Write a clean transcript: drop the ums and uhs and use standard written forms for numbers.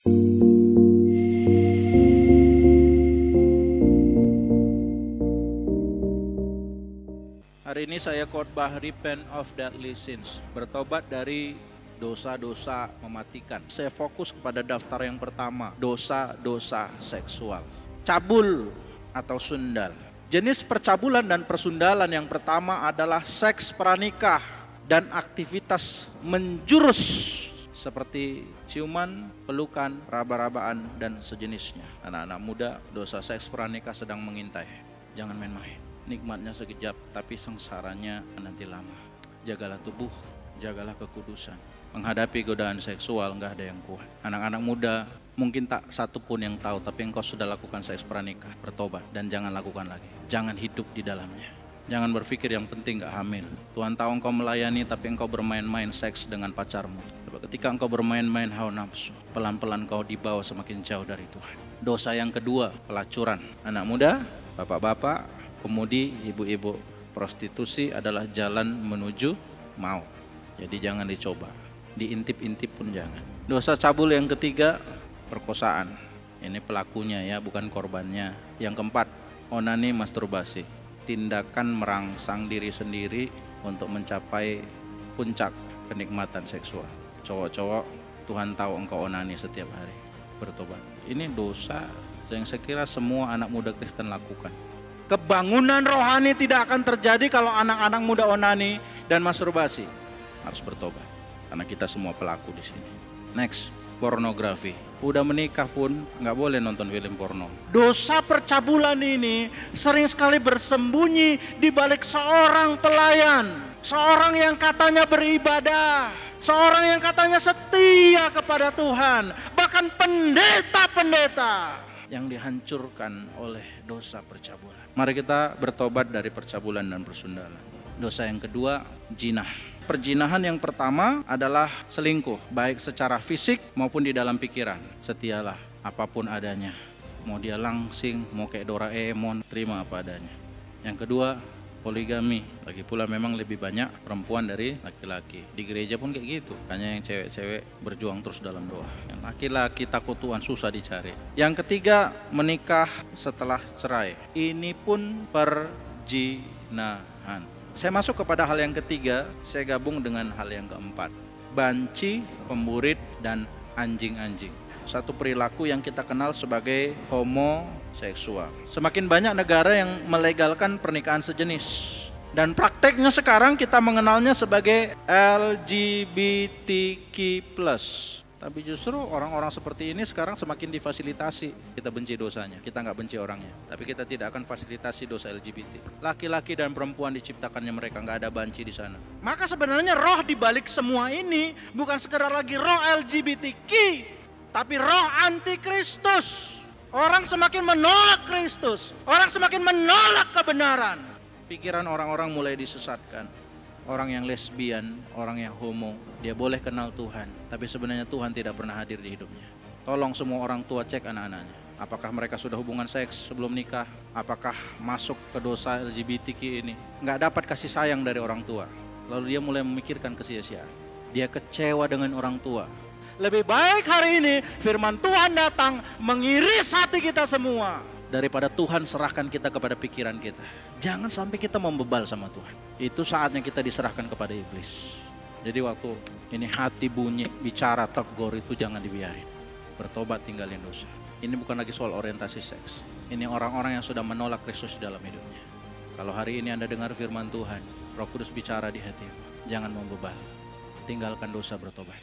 Hari ini saya khotbah repent of deadly sins, bertobat dari dosa-dosa mematikan. Saya fokus kepada daftar yang pertama, dosa-dosa seksual. Cabul atau sundal. Jenis percabulan dan persundalan yang pertama adalah seks pranikah dan aktivitas menjurus seperti ciuman, pelukan, raba-rabaan, dan sejenisnya. Anak-anak muda, dosa seks pranikah sedang mengintai. Jangan main-main. Nikmatnya sekejap, tapi sengsaranya nanti lama. Jagalah tubuh, jagalah kekudusan. Menghadapi godaan seksual nggak ada yang kuat. Anak-anak muda mungkin tak satu pun yang tahu, tapi engkau sudah lakukan seks pranikah. Bertobat dan jangan lakukan lagi. Jangan hidup di dalamnya. Jangan berpikir yang penting nggak hamil. Tuhan tahu engkau melayani, tapi engkau bermain-main seks dengan pacarmu. Ketika engkau bermain-main hawa nafsu, pelan-pelan kau dibawa semakin jauh dari Tuhan. Dosa yang kedua, pelacuran. Anak muda, bapak-bapak, pemudi, ibu-ibu, prostitusi adalah jalan menuju maut. Jadi jangan dicoba, diintip-intip pun jangan. Dosa cabul yang ketiga, perkosaan. Ini pelakunya ya, bukan korbannya. Yang keempat, onani masturbasi. Tindakan merangsang diri sendiri untuk mencapai puncak kenikmatan seksual. Cowok-cowok, Tuhan tahu engkau onani setiap hari. Bertobat. Ini dosa yang saya kira semua anak muda Kristen lakukan. Kebangunan rohani tidak akan terjadi kalau anak-anak muda onani dan masturbasi. Harus bertobat, karena kita semua pelaku di sini. Next, pornografi. Udah menikah pun nggak boleh nonton film porno. Dosa percabulan ini sering sekali bersembunyi di balik seorang pelayan, seorang yang katanya beribadah, seorang yang katanya setia kepada Tuhan, bahkan pendeta-pendeta yang dihancurkan oleh dosa percabulan. Mari kita bertobat dari percabulan dan persundalan. Dosa yang kedua, jinah. Perjinahan yang pertama adalah selingkuh, baik secara fisik maupun di dalam pikiran. Setialah apapun adanya. Mau dia langsing, mau kayak Doraemon, terima apa adanya. Yang kedua, poligami. Lagi pula memang lebih banyak perempuan dari laki-laki. Di gereja pun kayak gitu. Hanya yang cewek-cewek berjuang terus dalam doa. Yang laki-laki takut Tuhan susah dicari. Yang ketiga, menikah setelah cerai. Ini pun perjinahan. Saya masuk kepada hal yang ketiga, saya gabung dengan hal yang keempat. Banci, pemburit, dan anjing-anjing. Satu perilaku yang kita kenal sebagai homoseksual. Semakin banyak negara yang melegalkan pernikahan sejenis. Dan prakteknya sekarang kita mengenalnya sebagai LGBTQ+. Tapi justru orang-orang seperti ini sekarang semakin difasilitasi. Kita benci dosanya, kita nggak benci orangnya. Tapi kita tidak akan fasilitasi dosa LGBT. Laki-laki dan perempuan diciptakannya mereka, nggak ada banci di sana. Maka sebenarnya roh di balik semua ini bukan sekedar lagi roh LGBTQ, tapi roh antikristus. Orang semakin menolak Kristus, orang semakin menolak kebenaran. Pikiran orang-orang mulai disesatkan. Orang yang lesbian, orang yang homo, dia boleh kenal Tuhan, tapi sebenarnya Tuhan tidak pernah hadir di hidupnya. Tolong semua orang tua cek anak-anaknya. Apakah mereka sudah hubungan seks sebelum nikah? Apakah masuk ke dosa LGBTQ ini? Nggak dapat kasih sayang dari orang tua. Lalu dia mulai memikirkan kesia-siaan. Dia kecewa dengan orang tua. Lebih baik hari ini firman Tuhan datang mengiris hati kita semua. Daripada Tuhan serahkan kita kepada pikiran kita. Jangan sampai kita membebal sama Tuhan. Itu saatnya kita diserahkan kepada iblis. Jadi waktu ini hati bunyi, bicara, tegur itu jangan dibiarin. Bertobat, tinggalin dosa. Ini bukan lagi soal orientasi seks. Ini orang-orang yang sudah menolak Kristus dalam hidupnya. Kalau hari ini Anda dengar firman Tuhan, Roh Kudus bicara di hatimu. Jangan membebal. Tinggalkan dosa, bertobat.